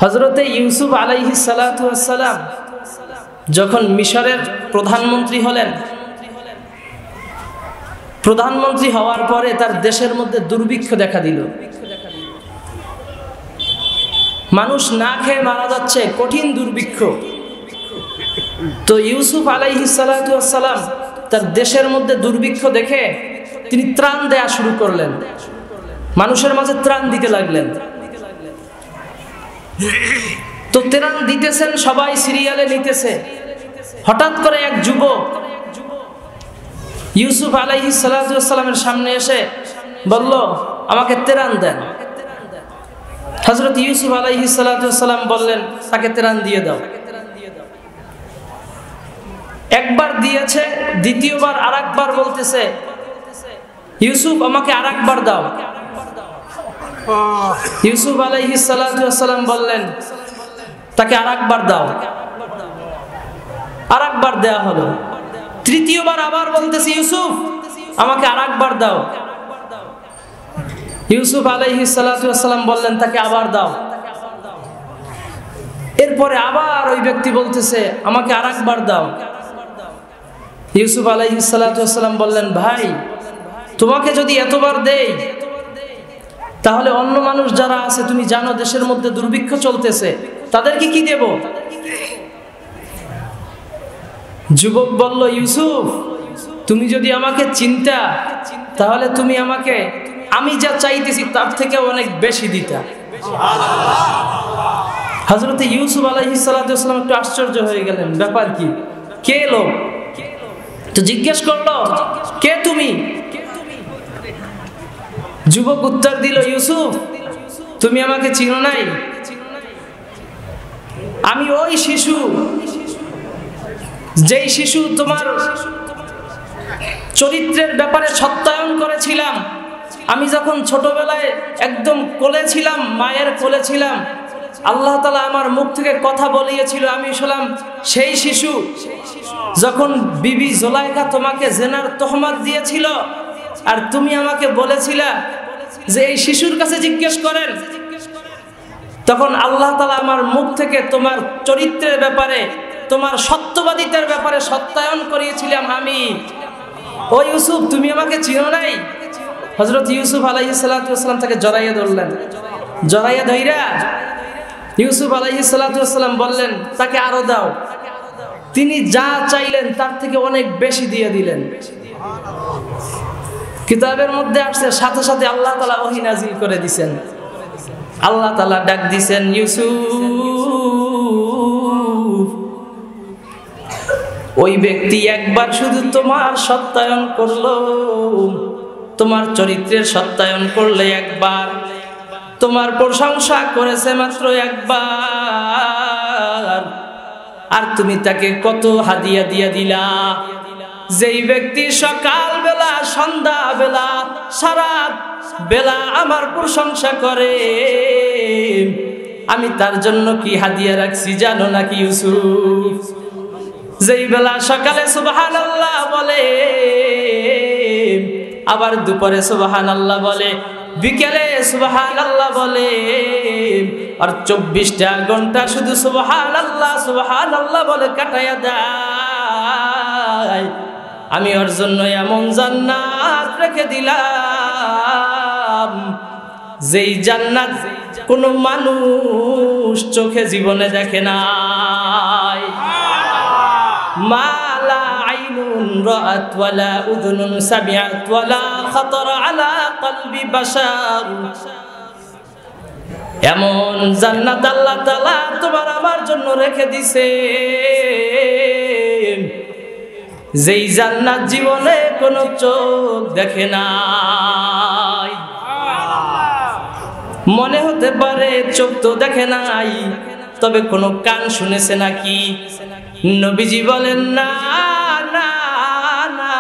হযরতে ইউসুফ আলাইহিস সালাতু ওয়াস সালাম যখন মিশরের প্রধানমন্ত্রী হলেন, প্রধানমন্ত্রী হওয়ার পরে তার দেশের মধ্যে দুর্ভিক্ষ দেখা দিল। মানুষ না খেয়ে মারা যাচ্ছে, কঠিন দুর্ভিক্ষ। তো ইউসুফ আলাইহিস সালাতু ওয়াস সালাম তার দেশের মধ্যে দুর্ভিক্ষ দেখে তিনি ত্রাণ দেয়া শুরু করলেন, মানুষের মাঝে ত্রাণ দিতে লাগলেন। তো ত্রাণ দিতেছেন, সবাই সিরিয়ালে নিতেছে। হঠাৎ করে এক যুবক ইউসুফ আলাইহিস সালাতু ওয়াস সালামের সামনে এসে বলল, আমাকে ত্রাণ দেন। হযরত ইউসুফ আলাইহিস সালাতু ওয়াস সালাম বললেন, তাকে ত্রাণ দিয়ে দাও। একবার দিয়েছে, দ্বিতীয়বার আরেকবার বলতেছে, ইউসুফ আমাকে আরেকবার দাও। ইউসুফ আলাইহিস সালাতু ওয়াস সালাম বললেন, তাকে আরেকবার দাও। আরেকবার দেয়া হলো। তৃতীয়বার আবার বলতেছে, ইউসুফ আমাকে আরেকবার দাও। ইউসুফ আলাইহিস সালাতু ওয়াস সালাম বললেন, তাকে আবার দাও। এরপরে আবার ওই ব্যক্তি বলতেছে, আমাকে আরেকবার দাও। ইউসুফ আলাইহিস সালাতু ওয়াস সালাম বললেন, ভাই তোমাকে যদি এতবার দেই তাহলে অন্য মানুষ যারা আছে, তুমি জানো দেশের মধ্যে দুর্ভিক্ষ চলতেছে, তাদেরকে কি দেব? যুবক বলল, ইউসুফ তুমি যদি আমাকে চিনতা তাহলে তুমি আমাকে আমি যা চাইতেছি তার থেকে অনেক বেশি দিতা। হযরত ইউসুফ আলাইহিস সালাতু ওয়াস সালাম একটু আশ্চর্য হয়ে গেলেন, ব্যাপার কি, কে লোক? তো জিজ্ঞেস করলো, কে তুমি? যুবক উত্তর দিল, ইউসুফ তুমি আমাকে চিনো নাই? আমি ওই শিশু, যেই শিশু তোমার চরিত্রের ব্যাপারে সত্যায়ন করেছিলাম। আমি যখন ছোটবেলায় একদম কোলে ছিলাম, মায়ের কোলে ছিলাম, আল্লাহ তাআলা আমার মুখ থেকে কথা বলিয়েছিল, আমি ছিলাম সেই শিশু যখন বিবি জুলাইখা তোমাকে জিনার তহমত দিয়েছিল, আর তুমি আমাকে বলেছিলা যে এই শিশুর কাছে জিজ্ঞেস করেন। তখন আল্লাহ তাআলা আমার মুখ থেকে তোমার চরিত্রের ব্যাপারে, তোমার সত্যবাদিতার ব্যাপারে সত্যায়ন করিয়েছিলাম আমি। ও ইউসুফ তুমি আমাকে চিনো নাই? হযরত ইউসুফ আলাইহিস সালাতু ওয়াস সালাম তাকে জড়াইয়া ধরলেন। জড়াইয়া ধইরা ইউসুফ আলাইহিস সালাতু ওয়াস সালাম বললেন, তাকে আরো দাও। তিনি যা চাইলেন তার থেকে অনেক বেশি দিয়ে দিলেন। কিতাবের মধ্যে আসছে, সাথে সাথে আল্লাহ তাআলা ওহী নাযিল করে দিয়েছেন। আল্লাহ তাআলা ডাক দিয়েছেন, ইউসুফ ওই ব্যক্তি একবার শুধু তোমার সত্যায়ন করলো, তোমার চরিত্রের সত্যায়ন করলে একবার, তোমার প্রশংসা করেছে মাত্র একবার, আর তুমি তাকে কত হাদিয়া দিয়া দিলা। যেই ব্যক্তি সকাল বেলা, সন্ধ্যা বেলা, সারা বেলা আমার প্রশংসা করে, আমি তার জন্য কি হাদিয়া রাখছি জানো নাকি ইউসুফ? যেই বেলা সকালে সুবহানাল্লাহ বলে, আবার দুপুরে সুবহানাল্লাহ বলে, বিকেলে সুবহানাল্লাহ বলে, আর 24টা ঘন্টা শুধু সুবহানাল্লাহ সুবহানাল্লাহ বলে কাটায়া দেয়, আমি ওর জন্য এমন জান্নাত রেখে দিলাম যেই জান্নাত কোনো মানুষ চোখে জীবনে দেখে নাই। মালা আইনুন রাআত ওয়ালা উযুনুন সামিআত ওয়ালা খাতার আলা কলবি বাশার। এমন জান্নাত আল্লাহ তাআলা তোমার আমার জন্য রেখে দিছে, যেই জান্নাত জীবনে কোনো চোখ দেখে নাই। মনে হতে পারে চোখ তো দেখে নাই, তবে কোনো কান শুনেছে নাকি? নবীজি বলেন, না না না,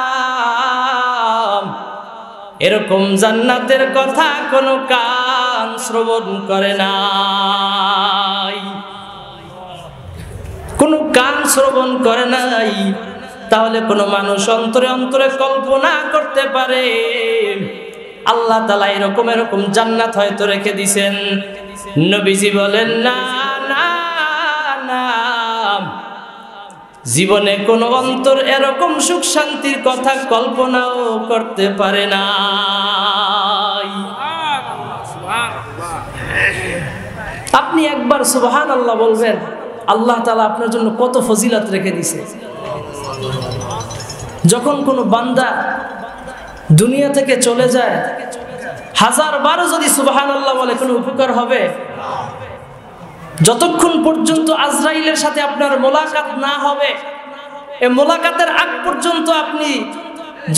এরকম জান্নাতের কথা কোনো কান শ্রবণ করে নাই, কোনো কান শ্রবণ করে নাই। তাহলে কোনো মানুষ অন্তরে অন্তরে কল্পনা করতে পারে আল্লাহ তাআলা এরকম এরকম জান্নাত হয়তো রেখে দিয়েছেন? নবীজি বলেন, না না, জীবনে কোন অন্তর এরকম সুখ শান্তির কথা কল্পনাও করতে পারে না। আপনি একবার সুবহানাল্লাহ বলবেন, আল্লাহ তাআলা আপনার জন্য কত ফজিলত রেখে দিয়েছে। যখন কোনো বান্দা দুনিয়া থেকে চলে যায়, 1000 বার যদি সুবহানাল্লাহ বলে কোনো উপকার হবে? যতক্ষণ পর্যন্ত আজরাইলের সাথে আপনার মোলাকাত না হবে, এই মোলাকাতের আগ পর্যন্ত আপনি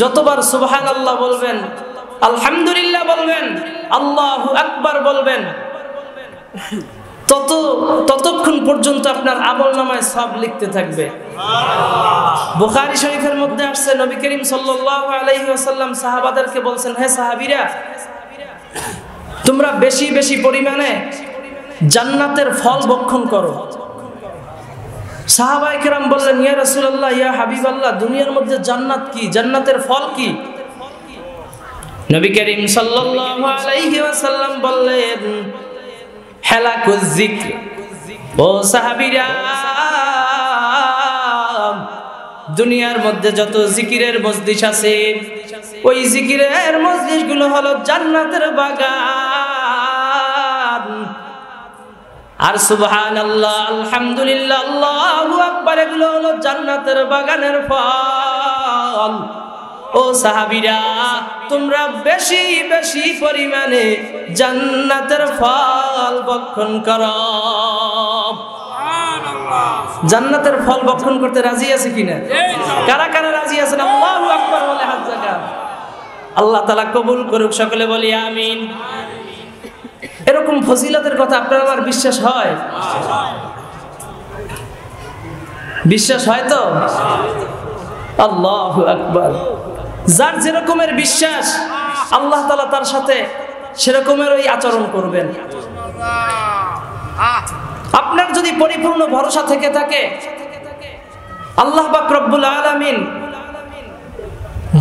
যতবার সুবহানাল্লাহ বলবেন, আলহামদুলিল্লাহ বলবেন, আল্লাহু আকবার বলবেন, ততক্ষণ পর্যন্ত আপনার আমলনামায় সওয়াব লিখতে থাকবে। বুখারী শরীফের মধ্যে আসছে, নবী করিম সাল্লাল্লাহু আলাইহি ওয়াসাল্লাম সাহাবাদেরকে বলছেন, হে সাহাবীরা, তোমরা বেশি বেশি পরিমাণে জান্নাতের ফল ভক্ষণ করো। সাহাবায়ে কেরাম বললেন, ইয়া রাসূলুল্লাহ, ইয়া হাবিবাল্লাহ, দুনিয়ার মধ্যে জান্নাত কি, জান্নাতের ফল কি? নবী করিম সাল্লাল্লাহু আলাইহি ওয়াসাল্লাম বললেন, হেলাকুজ যিকর। ও সাহাবীরা, দুনিয়ার মধ্যে যত জিকিরের মজলিস আছে, ওই জিকিরের মজলিসগুলো হলো জান্নাতের বাগান। আর সুবহানাল্লাহ, আলহামদুলিল্লাহ, আল্লাহু আকবার, এগুলো হলো জান্নাতের বাগানের ফল। ও সাহাবীরা, তোমরা বেশি বেশি পরিমাণে জান্নাতের ফল ভক্ষণ করো। জান্নাতের ফল ভক্ষণ করতে রাজি আছে কিনা? কারা কারা রাজি আছেন? আল্লাহু আকবার বলে হাত জাগান। আল্লাহ তাআলা কবুল করুক, সকলে বলি আমিন। এরকম ফজিলতের কথা আপনার আমার বিশ্বাস হয়? বিশ্বাস হয় তো? আল্লাহু আকবার। যার যেরকমের বিশ্বাস, আল্লাহ তাআলা তার সাথে সেরকমের ওই আচরণ করবেন। আপনার যদি পরিপূর্ণ ভরসা থেকে থাকে, আল্লাহ পাক রব্বুল আলামিন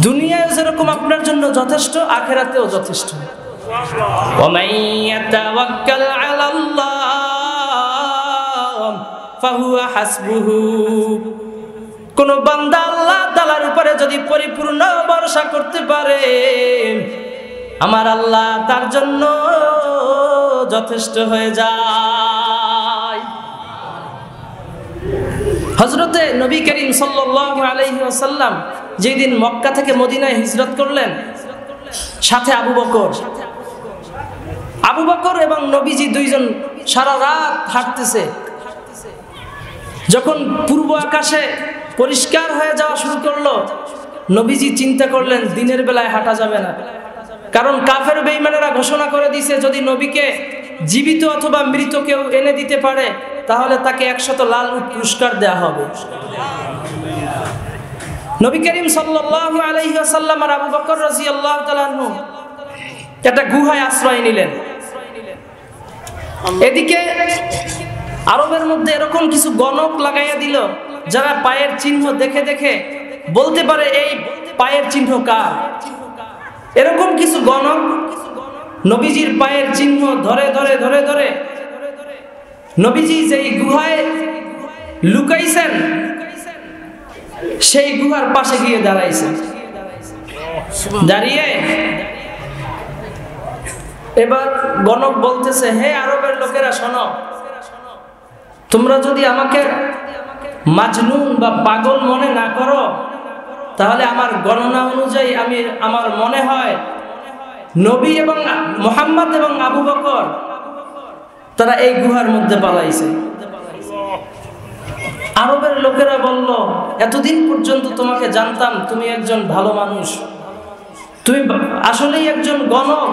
দুনিয়ায় যেরকম আপনার জন্য যথেষ্ট, আখিরাতেও যথেষ্ট। ওয়া মান ইয়াতাওয়াক্কাল আলাল্লাহ ফাহুয়া হাসবুহু। কোন বান্দা আল্লাহ তাআলার উপরে যদি পরিপূর্ণ ভরসা করতে পারে, আমার আল্লাহ তার জন্য যথেষ্ট হয়ে যায়। হযরতে নবী করিম সাল্লাল্লাহু আলাইহি ওয়াসাল্লাম যেদিন মক্কা থেকে মদিনায় হিজরত করলেন, সাথে আবু বকর এবং নবীজি দুইজন সারা রাত হাঁটতেছে। যখন পূর্ব আকাশে পরিষ্কার হয়ে যাওয়া শুরু করলো, নবীজি চিন্তা করলেন দিনের বেলায় হাঁটা যাবে না, কারণ কাফের বেঈমানেরা ঘোষণা করে দিয়েছে যদি নবীকে জীবিত অথবা মৃত কেউ এনে দিতে পারে তাহলে তাকে 100 লাল উট পুরস্কার দেওয়া হবে। নবী করিম সাল্লাল্লাহু আলাইহি ওয়াসাল্লাম আর আবু বকর রাদিয়াল্লাহু তাআলা আনহু একটা গুহায় আশ্রয় নিলেন। এদিকে আরবের মধ্যে এরকম কিছু গণক লাগাইয়া দিল, যারা পায়ের চিহ্ন দেখে দেখে বলতে পারে এই পায়ের চিহ্ন কার। এরকম কিছু গণক নবীজির পায়ের চিহ্ন ধরে ধরে ধরে ধরে নবীজি যেই গুহায় লুকাইছেন সেই গুহার পাশে গিয়ে দাঁড়াইছে। দাঁড়িয়ে এবার গণক বলতেছে, হে আরবের লোকেরা শোনো, তোমরা যদি আমাকে মাজনুন বা পাগল মনে না করো, তাহলে আমার গণনা অনুযায়ী আমার মনে হয় নবী এবং মুহাম্মদ এবং আবু বকর তারা এই গুহার মধ্যে পালাইছে। আরবের লোকেরা বলল, এতদিন পর্যন্ত তোমাকে জানতাম তুমি একজন ভালো মানুষ, তুমি আসলেই একজন গণক,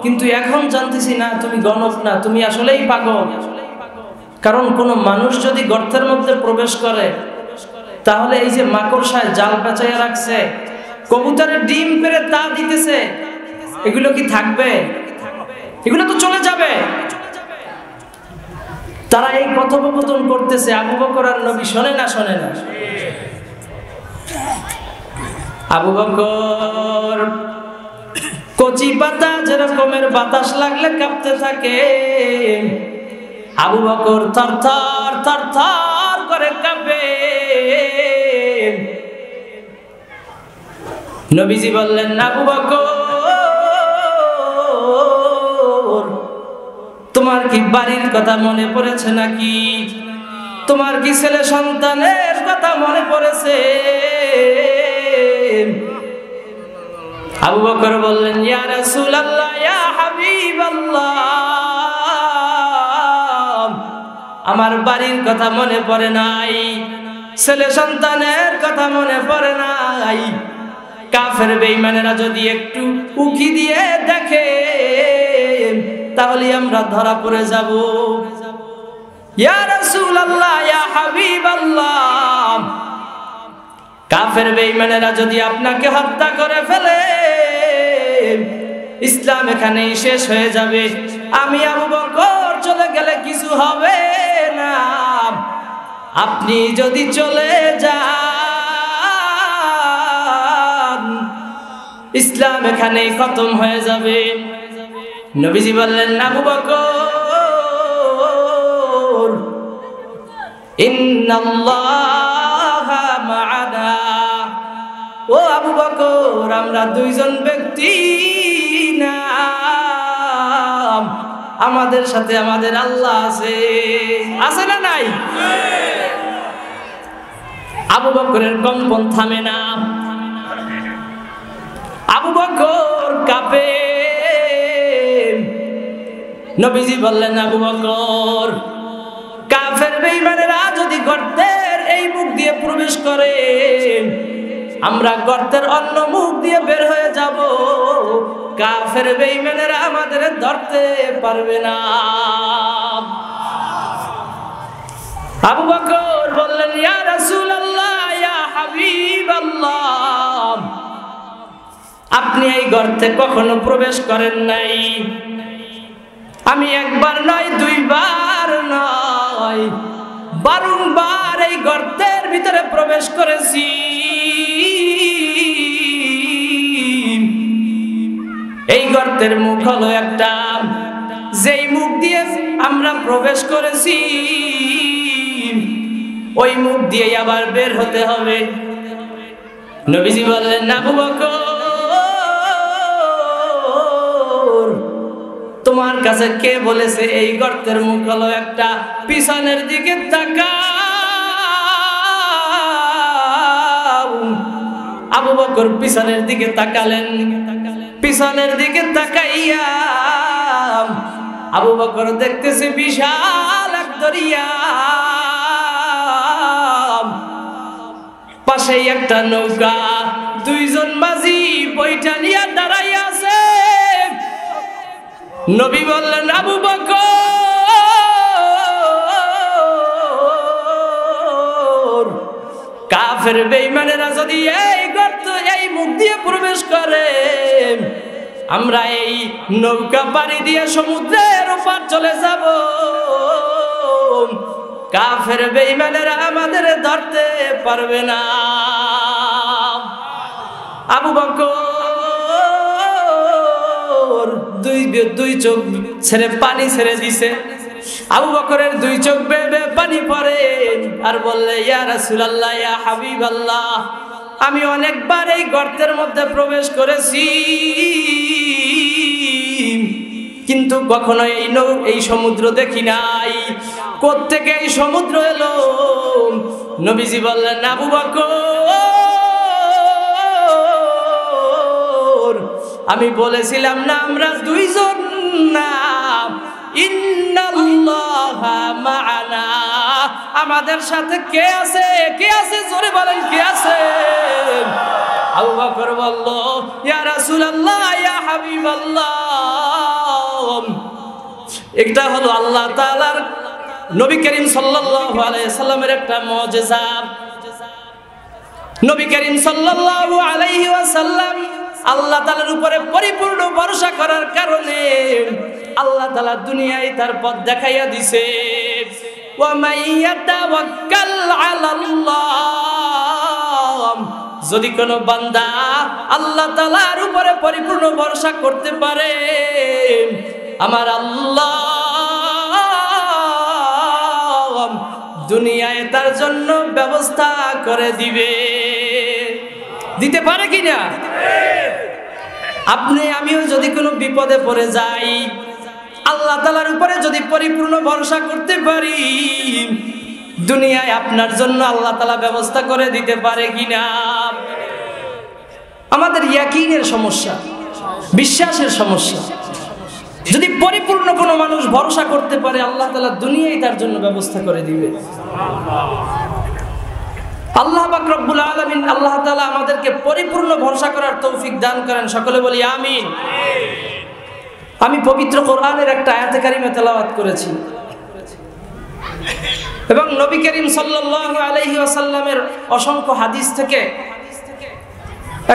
কিন্তু এখন জানতেছি না তুমি গণক না, তুমি আসলেই পাগল। কারণ কোন মানুষ যদি গর্তের মধ্যে প্রবেশ করে তাহলে এই যে মাকড়সায় জাল পেঁচাইয়া রাখছে, কবুতরের ডিম পেড়ে তা দিতেছে, এগুলো কি থাকবে? এগুলো তো চলে যাবে। তারা এই কথোপকথন করতেছে, আবু বকর আর নবী শোনে না। আবু বকর কচি পাতা যেরকমের বাতাস লাগলে কাঁপতে থাকে, আবু বকর থরথর থরথর করে কাঁপে। নবীজি বললেন, আবু বকর, তোমার কি বাড়ির কথা মনে পড়েছে নাকি? তোমার কি ছেলে সন্তানের কথা মনে পড়েছে? আবু বকর বললেন, ইয়া রাসূলুল্লাহ, ইয়া হাবিবাল্লাহ, আমার বাড়ির কথা মনে পড়ে নাই, ছেলে সন্তানের কথা মনে পড়ে নাই। কাফের বেঈমানেরা যদি একটু উকি দিয়ে দেখে তাহলে আমরা ধরা পড়ে যাব। ইয়া রাসূলুল্লাহ, ইয়া হাবিবাল্লাহ, কাফের বেঈমানেরা যদি আপনাকে হত্যা করে ফেলে ইসলাম এখানেই শেষ হয়ে যাবে। আমি আবু বকর চলে গেলে কিছু হবে না, আপনি যদি চলে যান ইসলাম এখানেই খতম হয়ে যাবে। নবীজি বললেন, আবু বকর, ইন্নাল্লাহা মা'ানা, ও আবু বকর, আমরা দুইজন ব্যক্তি না, আমাদের সাথে আমাদের আল্লাহ আছে। আছে না নাই? আবু বকরের কম্পন থামে না, আবু বকর কাঁপে। নবীজি বললেন, আবু বকর, কাফের বেঈমানেরা যদি গর্তের এই মুখ দিয়ে প্রবেশ করে আমরা গর্তের অন্য মুখ দিয়ে বের হয়ে যাব, কাফের বেঈমানেরা আমাদের ধরতে পারবে না। আবু বকর বললেন, ইয়া রাসূলুল্লাহ, ইয়া হাবিবাল্লাহ, আপনি এই গর্তে কখনো প্রবেশ করেন নাই। আমি একবার নয়, দুইবার নয়, বারংবার এই গর্তের ভিতরে প্রবেশ করেছি। এই গর্তের মুখ হলো একটা, যেই মুখ দিয়ে আমরা প্রবেশ করেছি ওই মুখ দিয়ে আবার বের হতে হবে। নবীজি বললেন, আবু বকর, তোমার কাছে কে বলেছে এই গর্তের মুখ হলো একটা? পিছনের দিকে তাকাও। আবু বকর পিছনের দিকে তাকালেন। পিছনের দিকে তাকাইয়া আবু বকর দেখতেছে বিশাল এক দরিয়া, পাশেই একটা নৌকা, দুইজন মাঝি বইটা নিয়ে দাঁড়াইয়া আছে। নবী বললেন, আবু বকর, কাফের বেঈমানেরা যদি এই গর্ত এই মুখ দিয়ে প্রবেশ করে আমরা এই নৌকা পাড়ি দিয়ে সমুদ্রের ওপার চলে যাব, কাফের বেঈমানেরা আমাদের ধরতে পারবে না। আবু বকর দুই চোখ ছেড়ে পানি ছেড়ে দিছে। আবু বকরের দুই চোখ বেয়ে পানি পড়ে আর বললে, ইয়া রাসূলুল্লাহ, ইয়া হাবিবাল্লাহ, আমি অনেকবার এই গর্তের মধ্যে প্রবেশ করেছি কিন্তু কখনো এই সমুদ্র দেখি নাই, কোত্থেকে এই সমুদ্র এলো? নবীজি বললেন, আবু বকর, আমি বলেছিলাম না আমরা দুইজন না, ইন্নাল্লাহা মা'ানা, আমাদের সাথে কে আছে? কে আছে? জোরে বলেন, কে আছে? আবু বকর বলল, ইয়া রাসূলুল্লাহ, ইয়া হাবিবাল্লাহ, এটা হলো আল্লাহ তাআলার নবী করিম সাল্লাল্লাহু আলাইহি সাল্লামের একটা মুজিজা। নবী করিম সাল্লাল্লাহু আলাইহি ওয়াসাল্লাম আল্লাহ তাআলার উপরে পরিপূর্ণ ভরসা করার কারণে আল্লাহ তাআলা দুনিয়ায় তার পথ দেখাইয়া দিছে। ওয়া মাইয়াতাওয়াক্কাল আলাল্লাহ, যদি কোনো বান্দা আল্লাহ তাআলার উপরে পরিপূর্ণ ভরসা করতে পারে আমার আল্লাহ দুনিয়ায় তার জন্য ব্যবস্থা করে দিবে। দিতে পারে কিনা? আপনি আমিও যদি কোনো বিপদে পড়ে যাই, আল্লাহ তাআলার উপরে যদি পরিপূর্ণ ভরসা করতে পারি, দুনিয়ায় আপনার জন্য আল্লাহ তাআলা ব্যবস্থা করে দিতে পারে কিনা? আমাদের ইয়াকিনের সমস্যা, বিশ্বাসের সমস্যা। যদি পরিপূর্ণ কোনো মানুষ ভরসা করতে পারে, আল্লাহ তাআলা দুনিয়ায় তার জন্য ব্যবস্থা করে দিবে। আল্লাহ পাক রব্বুল আলামিন আল্লাহ তাআলা আমাদেরকে পরিপূর্ণ ভরসা করার তৌফিক দান করেন। সকলে বলি আমিন। আমি পবিত্র কোরআনের একটা আয়াতে কারিমা তেলাওয়াত করেছি এবং নবী করিম সাল্লাল্লাহু আলাইহি ওয়াসাল্লামের অসংখ্য হাদিস থেকে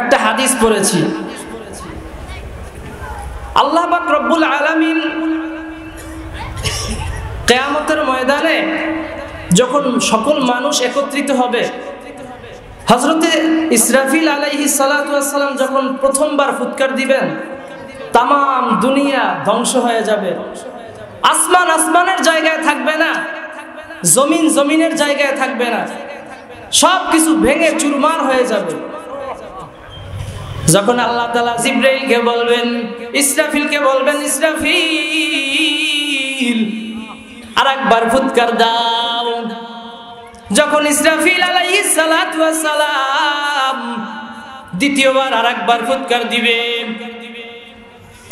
একটা হাদিস পড়েছি। আল্লাহ পাক রব্বুল আলামিন কিয়ামতের ময়দানে যখন সকল মানুষ একত্রিত হবে, হযরতে ইসরাফিল আলাইহিস সালাতু ওয়াস সালাম যখন প্রথমবার ফুৎকার দিবেন, তাম দুনিয়া ধ্বংস হয়ে যাবে। আসমান আসমানের জায়গায় থাকবে না, জমিন জমিনের জায়গায় থাকবে না, সব কিছু ভেঙে চুরমার হয়ে যাবে। যখন আল্লাহ তাআলা জিবরাইলকে বলবেন, ইসরাফিলকে বলবেন, ইসরাফিল আরেকবার ফুৎকার দাও। যখন ইসরাফিল আলাইহিস সালাতু ওয়াস সালাম দ্বিতীয়বার আরেকবার ফুৎকার দিবে,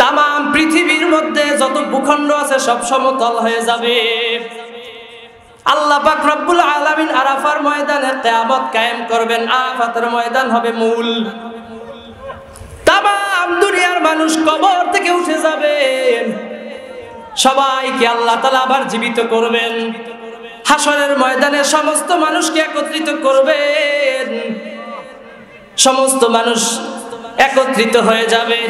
তাম পৃথিবীর মধ্যে যত ভূখণ্ড আছে সব সমতল হয়ে যাবে। আল্লাহ পাক রব্বুল আলামিন আরাফার ময়দানে কিয়ামত কায়েম করবেন। আরাফাতের ময়দান হবে মূল। তাম দুনিয়ার মানুষ কবর থেকে উঠে যাবে, সবাইকে আল্লাহ তাআলা আবার জীবিত করবেন। হাসরের ময়দানে সমস্ত মানুষকে একত্রিত করবেন, সমস্ত মানুষ একত্রিত হয়ে যাবে।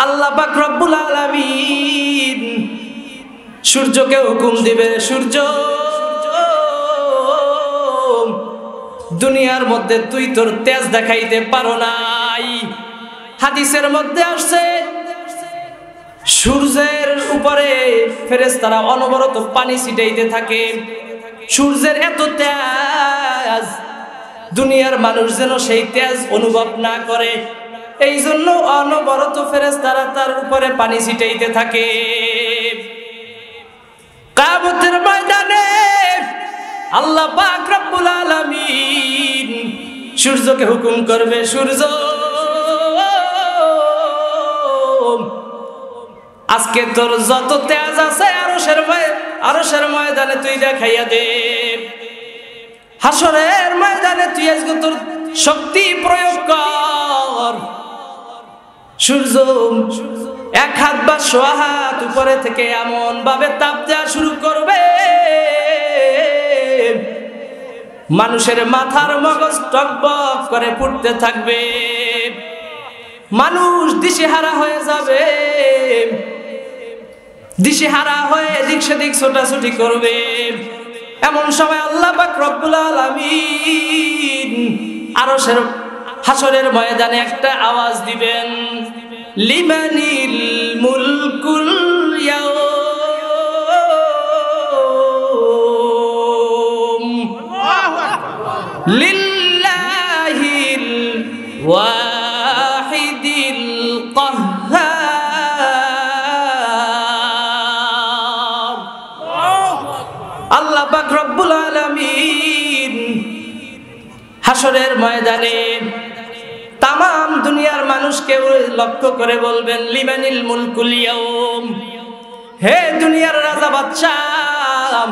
আল্লাহ পাক রব্বুল আলামিন সূর্যকে হুকুম দিবে, সূর্য দুনিয়ার মধ্যে তুই তোর তেজ দেখাইতে পারো নাই। হাদিসের মধ্যে আসছে সূর্যের উপরে ফেরেশতারা অনবরত পানি ছিটাইতে থাকে। সূর্যের এত তেজ, দুনিয়ার মানুষ যেন সেই তেজ অনুভব না করে, এই জন্য অনবরত ফেরেশতারা তার উপরে পানি ছিটাইতে থাকে। কিয়ামতের ময়দানে আল্লাহ পাক রব্বুল আলামিন সূর্যকে হুকুম করবে, সূর্য আজকে তোর যত তেজ আছে আরশের ময়দানে তুই দেখাইয়া দে। হাসরের ময়দানে তুই আজকে তোর শক্তি প্রয়োগ কর। সূর্য এক হাত বা সোয়া হাত উপরে থেকে এমন ভাবে তাপ দেওয়া শুরু করবে, মানুষের মাথার মগজ টকবক করে ফুটতে থাকবে, মানুষ দিশেহারা হয়ে যাবে, দিশেহারা হয়ে এদিক সেদিক ছোটাছুটি করবে। এমন সময় আল্লাহ পাক রব্বুল আলামিন আরশের হাসরের ময়দানে একটা আওয়াজ দিবেন, লিমানিল মুলকুল ইয়াউম লিল্লাহিল ওয়াহিদিল কাহ্হার। আল্লাহ পাক রব্বুল আলামিন হাসরের ময়দানে তাম দুনিয়ার মানুষকে লক্ষ্য করে বলবেন, লিমানিল মুলকুল ইয়াউম, হে দুনিয়ার রাজা বাদশাহ,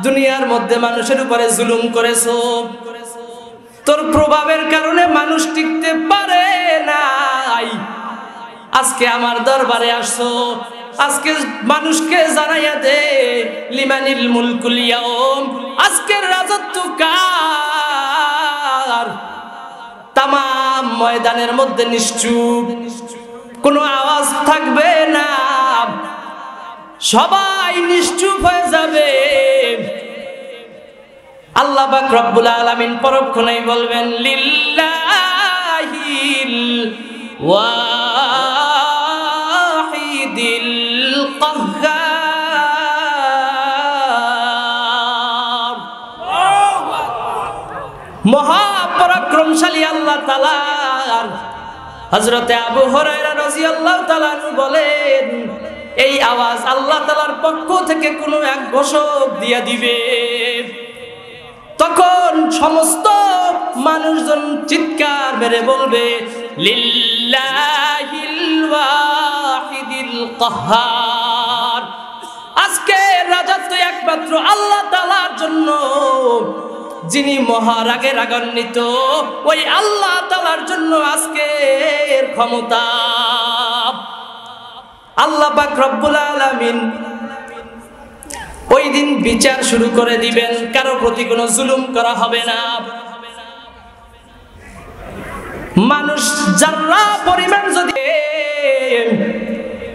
দুনিয়ার মধ্যে মানুষের উপরে জুলুম করেছো, তোর প্রভাবের কারণে মানুষ টিকতে পারে নাই, আজকে আমার দরবারে আসছো, আজকে মানুষকে জানাইয়া দে লিমানিল মুলকুল ইয়াউম, আজকের রাজত্ব কার। তাম ময়দানের মধ্যে নিশ্চুপ, কোনো আওয়াজ থাকবে না, সবাই নিশ্চুপ হয়ে যাবে। আল্লাহ পাক রব্বুল আলামিন পরক্ষণেই বলবেন, লিল্লাহিল ওয়াহিদিল কাহ্হার। প্রতাপশালী আল্লাহ তাআলার হযরতে আবু হুরায়রা রাদিয়াল্লাহু তাআলা বলেন, এই আওয়াজ আল্লাহ তাআলার পক্ষ থেকে কোনো এক ঘোষক দিয়ে দিবে। তখন সমস্ত মানুষজন চিৎকার মেরে বলবে, লিল্লাহিল ওয়াহিদিল কাহ্হার, আজকে রাজত্ব একমাত্র আল্লাহ তাআলার জন্য, যিনি মহারাগে রাগান্বিত, ওই আল্লাহ তাআলার জন্য আজকের ক্ষমতা। আল্লাহ পাক রব্বুল আলামিন ওই দিন বিচার শুরু করে দিবেন, কারো প্রতি কোনো জুলুম করা হবে না। মানুষ যারা পরিমাণ যদি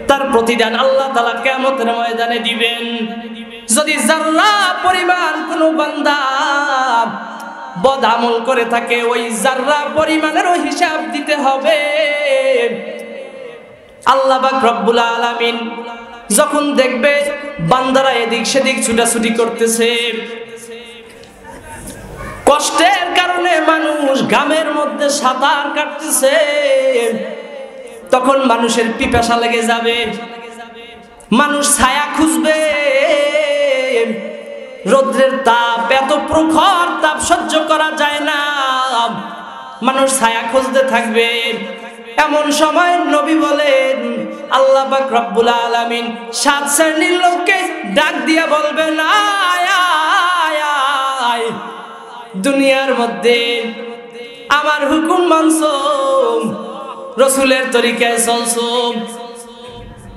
তার প্রতিদান আল্লাহ তাআলা কিয়ামতের ময়দানে দিবেন। যদি যারা পরিমাণ কোনো বান্দা বদ আমল করে থাকে, ওই যারা পরিমাণেরও হিসাব দিতে হবে। আল্লাহ পাক রব্বুল আলামিন যখন দেখবে বান্দারা এদিক সেদিক ছুটাছুটি করতেছে, কষ্টের কারণে মানুষ ঘামের মধ্যে সাঁতার কাটতেছে, তখন মানুষের পিপাসা লেগে যাবে, মানুষ ছায়া খুঁজবে। রৌদ্রের তাপ, এত প্রখর তাপ সহ্য করা যায় না, মানুষ ছায়া খুঁজতে থাকবে। এমন সময় নবী বলেন, আল্লাহ পাক রব্বুল আলামিন 7 শ্রেণীর লোককে ডাক দিয়া বলবেন, আয় আয় আয়, দুনিয়ার মধ্যে আমার হুকুম মানছো, রাসূলের তরিকায় চলছো,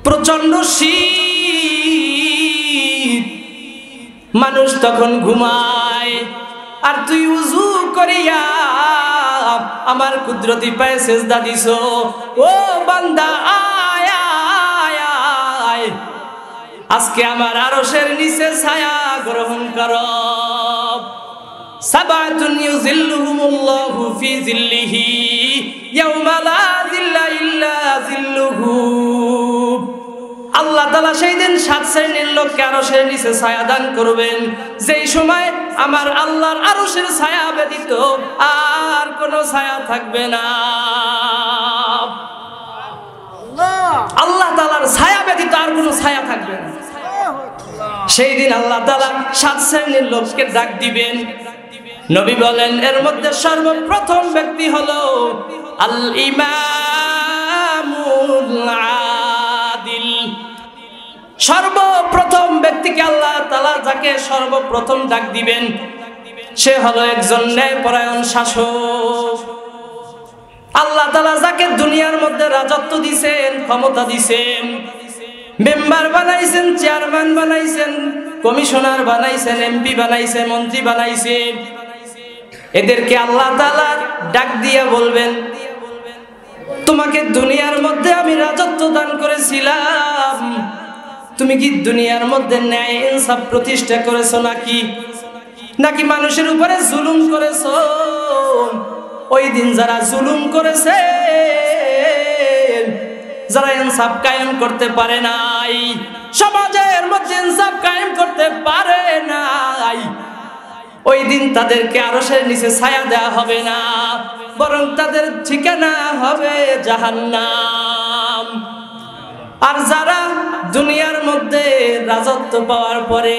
প্রচন্ড শীত, মানুষ তখন ঘুমায়, আর তুই উযু করিয়া আমার কুদরতি পায়ে সেজদা দিছো। ও বান্দা আয় আয় আয়, আজকে আমার আরশের নিচে ছায়া গ্রহণ করো। সাবাতুন ইউযিল্লুহুমুল্লাহু ফি যিল্লিহি ইয়াওমা লা যিল্লা ইল্লা যিল্লুহু। আল্লাহ তাআলা সেই দিন 7 শ্রেণীর লোককে আরশের নিচে ছায়া দান করবেন, যেই সময় আমার আল্লাহর আরশের ছায়া ব্যতীত আর কোনো ছায়া থাকবে না। আল্লাহ তাআলার ছায়া ব্যতীত আর কোনো ছায়া থাকবে না। সেই দিন আল্লাহ তাআলা 7 শ্রেণীর লোককে ডাক দিবেন। নবী বলেন, এর মধ্যে সর্বপ্রথম ব্যক্তি হলো আল ইমামুল আদিল। সর্বপ্রথম ব্যক্তিকে আল্লাহ তাআলা যাকে সর্বপ্রথম ডাক দিবেন, সে হলো একজন ন্যায়পরায়ণ শাসক। আল্লাহ তাআলা যাকে দুনিয়ার মধ্যে রাজত্ব দিয়েছেন, ক্ষমতা দিয়েছেন, মেম্বার বানাইছেন, চেয়ারম্যান বানাইছেন, কমিশনার বানাইছেন, এমপি বানাইছেন, মন্ত্রী বানাইছেন, এদেরকে আল্লাহ তাআলা ডাক দিয়ে বলবেন, তোমাকে দুনিয়ার মধ্যে আমি রাজত্ব দান করেছিলাম, তুমি কি দুনিয়ার মধ্যে ন্যায় ইনসাফ প্রতিষ্ঠা করেছো নাকি মানুষের উপরে জুলুম করেছো? ওই দিন যারা জুলুম করেছে, যারা ইনসাফ কায়েম করতে পারে নাই, সমাজের মধ্যে ইনসাফ কায়েম করতে পারে নাই, ওই দিন তাদেরকে আরশের নিচে ছায়া দেওয়া হবে না, বরং তাদের ঠিকানা হবে জাহান্নাম। আর যারা দুনিয়ার মধ্যে রাজত্ব পাওয়ার পরে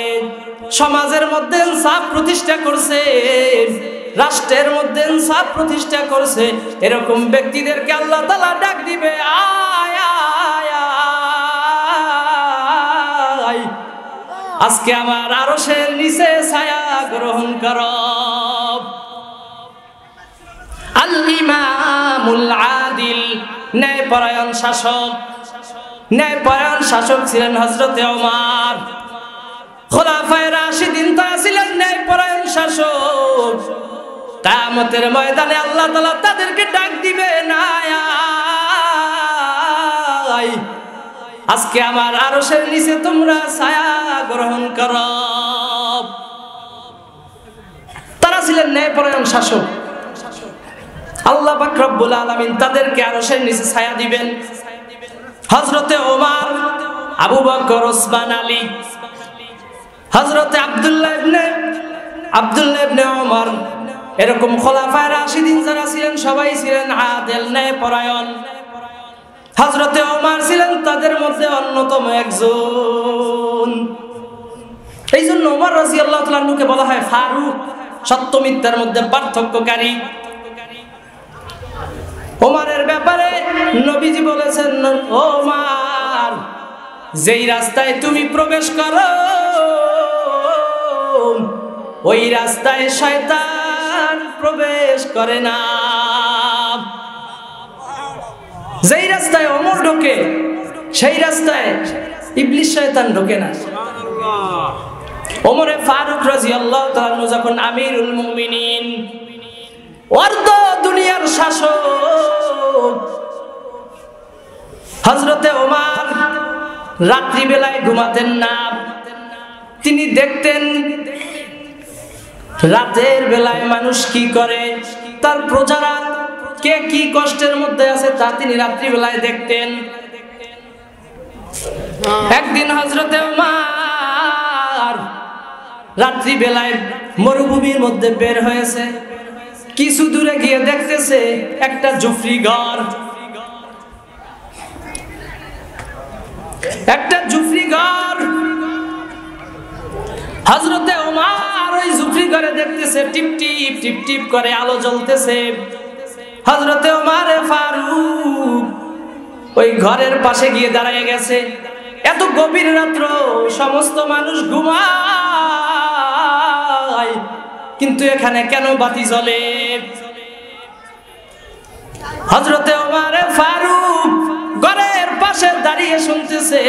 সমাজের মধ্যে ইনসাফ প্রতিষ্ঠা করছে, রাষ্ট্রের মধ্যে ইনসাফ প্রতিষ্ঠা করছে, এরকম ব্যক্তিদেরকে আল্লাহ তাআলা ডাক দিবে, আয় আয় আয়, আজকে আমার আরশের নিচে ছায়া গ্রহণ করো। আল ইমামুল আদিল, ন্যায়পরায়ণ শাসক। ন্যায়পরায়ণ শাসক ছিলেন হযরতে ওমর। খোলাফায়ে রাশিদিন তারা ছিলেন ন্যায়পরায়ণ শাসক। কিয়ামতের ময়দানে আল্লাহ তাআলা তাদেরকে ডাক দিবেন, আয়, আজকে আমার আরশের নিচে তোমরা ছায়া গ্রহণ করো। তারা ছিলেন ন্যায়পরায়ণ শাসক। আল্লাহ পাক রব্বুল আলামিন তাদেরকে আরশের নিচে ছায়া দিবেন। হযরতে ওমর, আবু বকর, ওসমান, আলী, হযরতে আব্দুল্লাহ ইবনে ওমর, এরকম খোলাফায়ে রাশিদিন যারা ছিলেন সবাই ছিলেন আদেল, ন্যায়পরায়ণ। হযরতে ওমর ছিলেন তাদের মধ্যে অন্যতম একজন। এই জন্য ওমর রাদিয়াল্লাহু তাআলা আনহুকে বলা হয় ফারুক, সত্য মিথ্যার মধ্যে পার্থক্যকারী। ওমরের ব্যাপারে নবীজি বলেছেন, ওমর, যেই রাস্তায় তুমি প্রবেশ করো ওই রাস্তায় শয়তান প্রবেশ করে না। যেই রাস্তায় ওমর ঢোকে সেই রাস্তায় ইবলিস শয়তান ঢোকে না। ওমরে ফারুক রাদিয়াল্লাহু তাআলা আনহু যখন আমিরুল মুমিনিন, অর্ধ দুনিয়ার শাসক, হযরতে ওমর রাত্রি বেলায় ঘুমাতেন না। তিনি দেখতেন রাতের বেলায় মানুষ কি করে, তার প্রজারা কে কি কষ্টের মধ্যে আছে তা তিনি রাত্রি বেলায় দেখতেন। একদিন হযরতে ওমর রাত্রি বেলায় মরুভূমির মধ্যে বের হয়েছে। কিছু দূরে গিয়ে দেখতেছে একটা জুফরি ঘর, একটা জুফরি ঘর। হযরতে ওমর ওই জুফরি ঘরে দেখতেছে টিপ টিপ টিপ টিপ করে আলো জ্বলতেছে। হযরতে ওমর ফারুক ওই ঘরের পাশে গিয়ে দাঁড়িয়ে গেছে। এত গভীর রাত্র, সমস্ত মানুষ ঘুমায়, কিন্তু এখানে কেন বাতি জ্বলে? হযরতে ওমর ফারুক ঘরের পাশে দাঁড়িয়ে শুনতেছে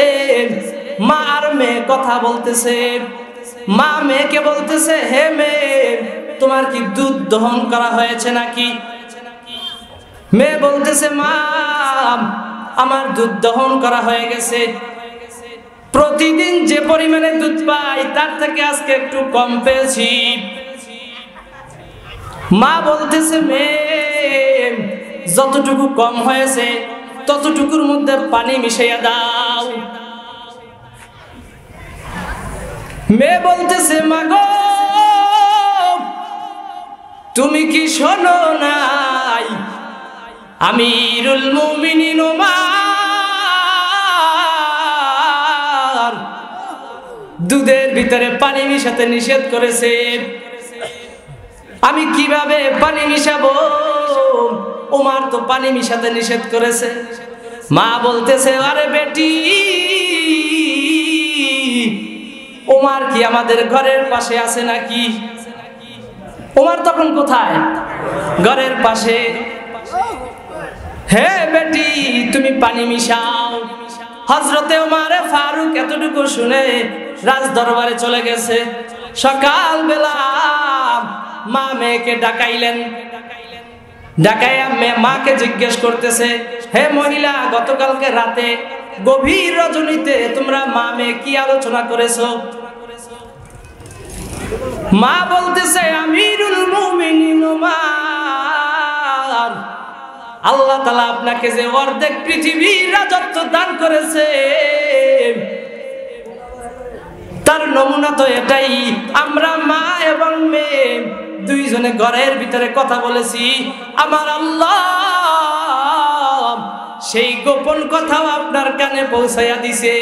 মা আর মেয়ে কথা বলতেছে। মা মেয়েকে বলতেছে, হে মেয়ে, তোমার কি দুধ দহন করা হয়েছে নাকি? মেয়ে বলতেছে, মা, আমার দুধ দহন করা হয়ে গেছে। প্রতিদিন যে পরিমাণে দুধ পাই তার থেকে আজকে একটু কম পেয়েছি। মা বলতেছে, মেয়ে, যতটুকু কম হয়েছে ততটুকুর মধ্যে পানি মিশাইয়া দাও। মেয়ে বলতেছে, মা গো, তুমি কি শোনো নাই আমিরুল মুমিনিন ওমর দুধের ভিতরে পানি মিশাতে নিষেধ করেছে। আমি কিভাবে পানি মিশাবো? ওমর তো পানি মিশাতে নিষেধ করেছে। মা বলতেছে, আরে বেটি, ওমর কি আমাদের ঘরের পাশে আছে নাকি? ওমর তখন কোথায়? ঘরের পাশে। হে বেটি, তুমি পানি মিশাও। হযরতে ওমর ফারুক এতটুকু শুনে রাজ দরবারে চলে গেছে। সকাল বেলা মা মেয়েকে ডাকাইলেন। ডাকাইয়া মাকে জিজ্ঞেস করতেছে, হে মহিলা, গতকালকে রাতে গভীর রজনীতে তোমরা মা মেয়ে কি আলোচনা করেছো? মা বলতেছে, আমিরুল মুমিনিন ওমর, আল্লাহ তাআলা আপনাকে যে অর্ধেক পৃথিবীর রাজত্ব দান করেছে তার নমুনা তো এটাই। আমরা মা এবং মেয়ে দুইজনে ঘরের ভিতরে কথা বলেছি। আমার আল্লাহ সেই গোপন কথাও আপনার কানে পৌঁছাইয়া দিছে।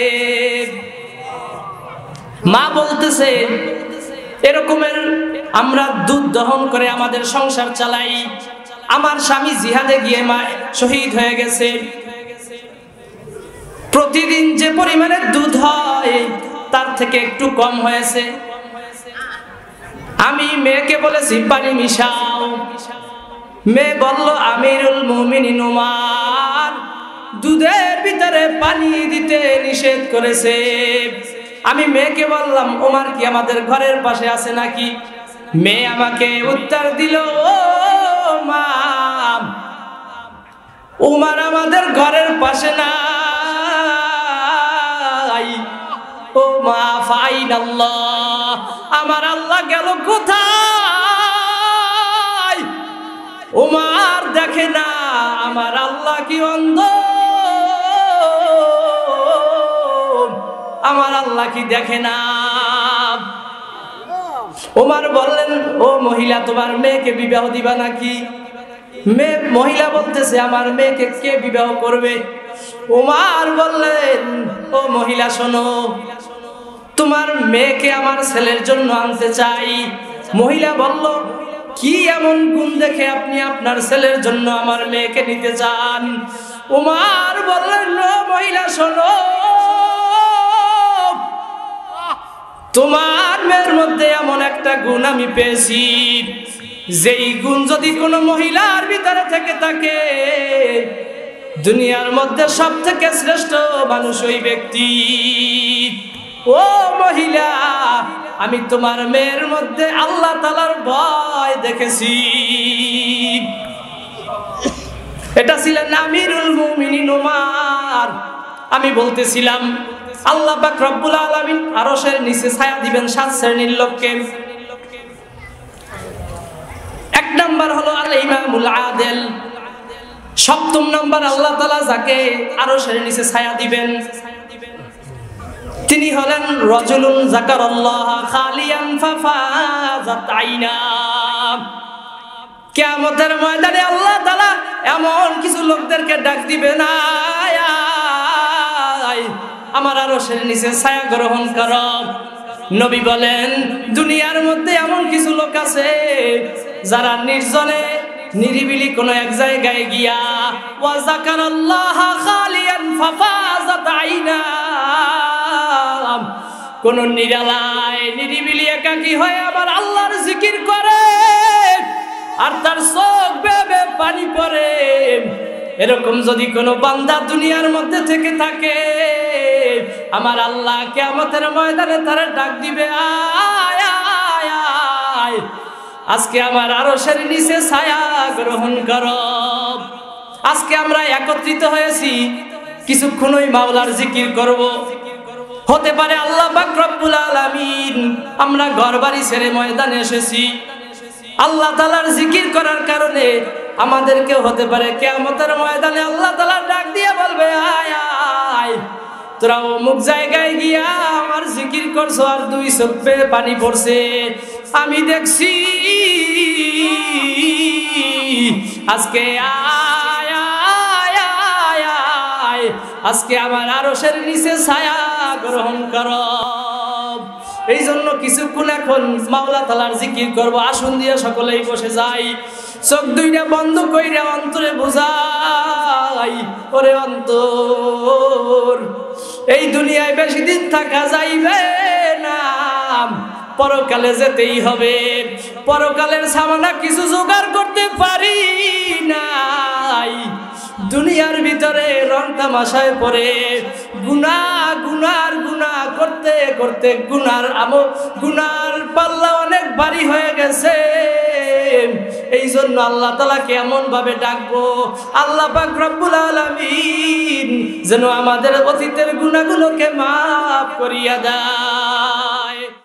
মা বলতেছে, এরকমের আমরা দুধ দহন করে আমাদের সংসার চালাই। আমার স্বামী জিহাদে গিয়ে মা শহীদ হয়ে গেছে। প্রতিদিন যে পরিমাণে দুধ হয় তার থেকে একটু কম হয়েছে। আমি মেয়েকে বলেছি পানি মিশাও। মেয়ে বলল, আমিরুল মুমিনিন ওমর দুধের ভিতরে পানি দিতে নিষেধ করেছে। আমি মেয়েকে বললাম, ওমর কি আমাদের ঘরের পাশে আছে নাকি? মেয়ে আমাকে উত্তর দিল, ও মা, ওমর আমাদের ঘরের পাশে নাই। ও মা, ফাইনাল্লাহ, আমার আল্লাহ গেল কোথায়? ওমর দেখে না আমার আল্লাহ কি অন্ধ? আমার আল্লাহ কি দেখে না? ওমর বললেন, ও মহিলা, তোমার মেয়েকে বিবাহ দিবা নাকি? মহিলা বলতেছে, আমার মেয়েকে কে বিবাহ করবে? ওমর বললেন, ও মহিলা শোনো, তোমার মেয়েকে আমার ছেলের জন্য আনতে চাই। মহিলা বলল, কি এমন গুণ দেখে আপনি আপনার ছেলের জন্য আমার মেয়েকে নিতে চান? ওমর বললেন, ও মহিলা শোনো, তোমার মেয়ের মধ্যে এমন একটা গুণ আমি পেয়েছি, যেই গুণ যদি কোনো মহিলার ভিতরে থেকে থাকে, দুনিয়ার মধ্যে সব থেকে শ্রেষ্ঠ মানুষ ওই ব্যক্তি। ও মহিলা, আমি তোমার মেয়ের মধ্যে আল্লাহ তাআলার ভয় দেখেছি। এটা ছিলেন আমিরুল মুমিনিন ওমর। আমি বলতেছিলাম, আল্লাহ পাক রব্বুল আলামিন আরশের নিচে ছায়া দিবেন 7 শ্রেণীর লোককে। এক নাম্বার হলো আল ইমামুল আদিল। 7ম নাম্বার আল্লাহ তাআলা যাকে আরশের নিচে ছায়া দিবেন, তিনি হলেন রাজুলুন যাকারাল্লাহ খালিয়ান ফাফাজাত আইনা। কিয়ামতের ময়দানে আল্লাহ তাআলা এমন কিছু লোকদেরকে ডাক দিবেন, আমার আরশের নিচে ছায়া গ্রহণ করো। নবী বলেন, দুনিয়ার মধ্যে এমন কিছু লোক আছে যারা নির্জনে নিরিবিলি কোন এক জায়গায় গিয়া ওয়া যাকারাল্লাহ খালিয়ান ফাফাজাত আইনা, কোন নিরালায় নিরিবিলি একাকী হয়ে আবার আল্লাহর জিকির করে আর তার চোখ বেয়ে পানি পড়ে, এরকম যদি কোনো বান্দা দুনিয়ার মধ্যে থেকে থাকে, আমার আল্লাহ কিয়ামতের ময়দানে তারে ডাক দিবে, আয় আয় আয়, আজকে আমার আরশের নিচে ছায়া গ্রহণ করো। আজকে আমরা একত্রিত হয়েছি, কিছুক্ষণ ওই মাওলার জিকির করব। হতে পারে আল্লাহ পাক রব্বুল আলামিন আমরা ঘরবাড়ি ছেড়ে ময়দানে এসেছি, আল্লাহ তাআলার জিকির করার কারণে আমাদেরকে হতে পারে কিয়ামতের ময়দানে আল্লাহ তাআলা ডাক দিয়ে বলবে, আয় আয়, তোরা অমুক জায়গায় গিয়া আমার জিকির করছো আর 2 চোখ বেয়ে পানি পড়ছে, আমি দেখছি। আজকে আয় আয় আয় আয়, আজকে আমার আরশের নিচে ছায়া গ্রহণ করো। এই জন্য কিছুক্ষণ এখন মাওলা তাআলার জিকির করব। আসুন দিয়ে সকলেই বসে যাই, চোখ দুইটা বন্ধ কইরা অন্তরে বুঝাই, ওরে অন্তর, এই দুনিয়ায় বেশি দিন থাকা যাইবে না, পরকালে যেতেই হবে। পরকালের সামানা কিছু জোগাড় করতে পারি নাই, দুনিয়ার ভিতরে রং তামাশায় পড়ে গুনাহ করতে করতে গুনার পাল্লা অনেক ভারী হয়ে গেছে। এই জন্য আল্লাহ তাআলাকে এমন ভাবে ডাকবো, আল্লাহ পাক রব্বুল আলামিন যেন আমাদের অতীতের গুনাহগুলোকে মাফ করিয়া দেয়।